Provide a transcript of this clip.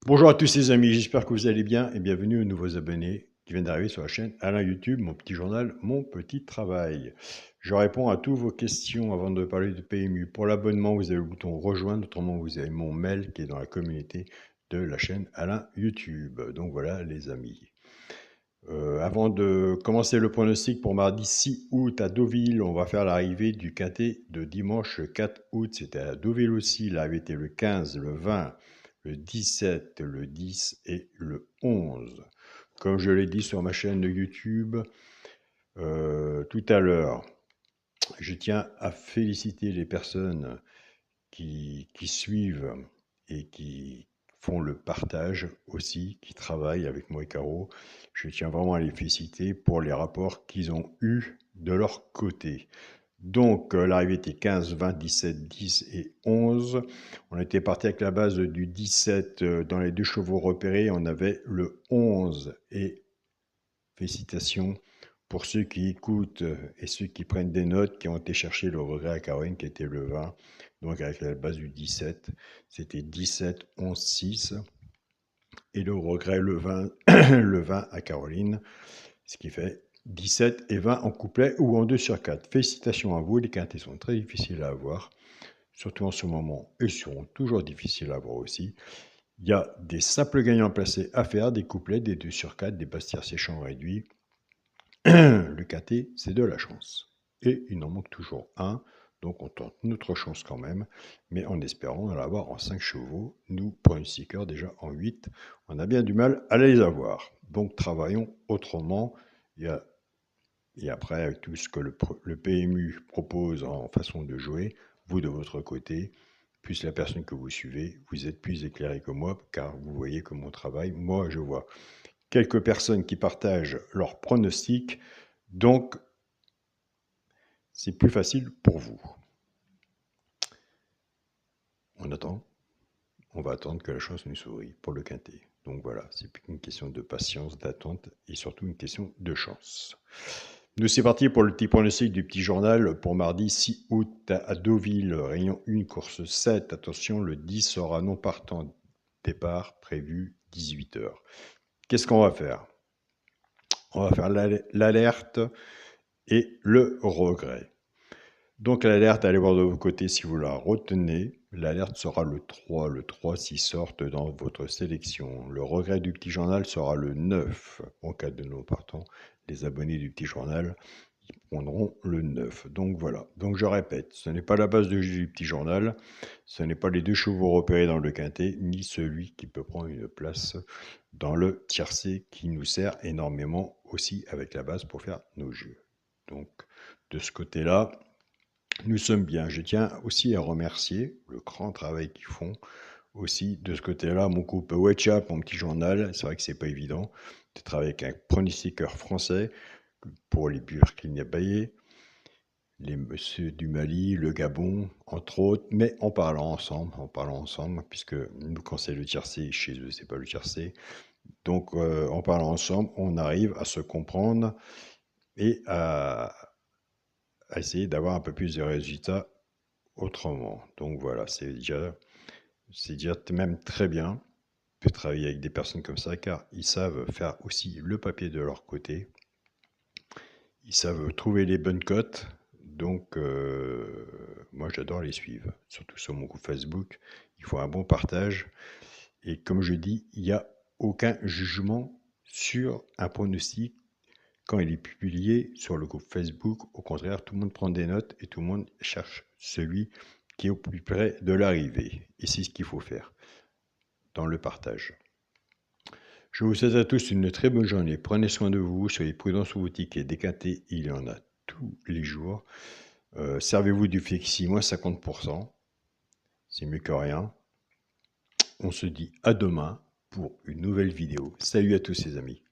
Bonjour à tous les amis, j'espère que vous allez bien et bienvenue aux nouveaux abonnés qui viennent d'arriver sur la chaîne Alain YouTube, mon petit journal, mon petit travail. Je réponds à toutes vos questions avant de parler de PMU. Pour l'abonnement, vous avez le bouton rejoindre, autrement vous avez mon mail qui est dans la communauté de la chaîne Alain YouTube. Donc voilà les amis. Avant de commencer le pronostic pour mardi 6 août à Deauville, on va faire l'arrivée du quintet de dimanche 4 août. C'était à Deauville aussi. L'arrivée était le 15, le 20, le 17, le 10 et le 11. Comme je l'ai dit sur ma chaîne de YouTube tout à l'heure, je tiens à féliciter les personnes qui suivent et qui font le partage aussi, qui travaillent avec moi et Caro. Je tiens vraiment à les féliciter pour les rapports qu'ils ont eus de leur côté. Donc, l'arrivée était 15, 20, 17, 10 et 11. On était parti avec la base du 17 dans les deux chevaux repérés. On avait le 11 et félicitations pour ceux qui écoutent et ceux qui prennent des notes, qui ont été chercher le regret à Caroline, qui était le 20. Donc avec la base du 17, c'était 17, 11, 6. Et le regret, le 20, le 20 à Caroline, ce qui fait 17 et 20 en couplet ou en 2 sur 4. Félicitations à vous, les quintés sont très difficiles à avoir, surtout en ce moment, et seront toujours difficiles à avoir aussi. Il y a des simples gagnants placés à faire, des couplets, des 2 sur 4, des pastières séchants réduits. Le quintet, c'est de la chance. Et il en manque toujours un, donc on tente notre chance quand même, mais en espérant en avoir en 5 chevaux. Nous, pronostiqueurs, déjà en 8, on a bien du mal à les avoir. Donc travaillons autrement. Et après, avec tout ce que le PMU propose en façon de jouer, vous de votre côté, plus la personne que vous suivez, vous êtes plus éclairé que moi, car vous voyez que mon travail, moi je vois quelques personnes qui partagent leurs pronostics, donc c'est plus facile pour vous. On attend, on va attendre que la chance nous sourie pour le quintet. Donc voilà, c'est plus qu'une question de patience, d'attente et surtout une question de chance. Nous, c'est parti pour le petit pronostic du petit journal pour mardi 6 août à Deauville, réunion 1, course 7. Attention, le 10 sera non partant, départ prévu 18h. Qu'est-ce qu'on va faire? On va faire l'alerte et le regret. Donc l'alerte, allez voir de vos côtés si vous la retenez. L'alerte sera le 3. Le 3 s'y sortent dans votre sélection. Le regret du petit journal sera le 9. En cas de non partant, les abonnés du petit journal prendront le 9. Donc voilà. Donc je répète, ce n'est pas la base de jeu du petit journal. Ce n'est pas les 2 chevaux repérés dans le quintet, ni celui qui peut prendre une place dans le tiercé qui nous sert énormément aussi avec la base pour faire nos jeux. Donc de ce côté-là, nous sommes bien. Je tiens aussi à remercier le grand travail qu'ils font aussi de ce côté-là. Mon couple WhatsApp, mon petit journal, c'est vrai que c'est pas évident de travailler avec un pronostiqueur français pour les Burkina Faso, les messieurs du Mali, le Gabon, entre autres, mais en parlant ensemble, puisque nous, quand c'est le tiercé, chez eux, c'est pas le tiercé. Donc, en parlant ensemble, on arrive à se comprendre et à essayer d'avoir un peu plus de résultats autrement. Donc voilà, c'est déjà même très bien de travailler avec des personnes comme ça, car ils savent faire aussi le papier de leur côté. Ils savent trouver les bonnes cotes. Donc, moi, j'adore les suivre, surtout sur mon groupe Facebook. Il faut un bon partage. Et comme je dis, il n'y a aucun jugement sur un pronostic quand il est publié sur le groupe Facebook. Au contraire, tout le monde prend des notes et tout le monde cherche celui qui est au plus près de l'arrivée. Et c'est ce qu'il faut faire dans le partage. Je vous souhaite à tous une très bonne journée. Prenez soin de vous, soyez prudents sur vos tickets. Des quintés, il y en a tous les jours. Servez-vous du flexi, moins 50%. C'est mieux que rien. On se dit à demain pour une nouvelle vidéo. Salut à tous les amis.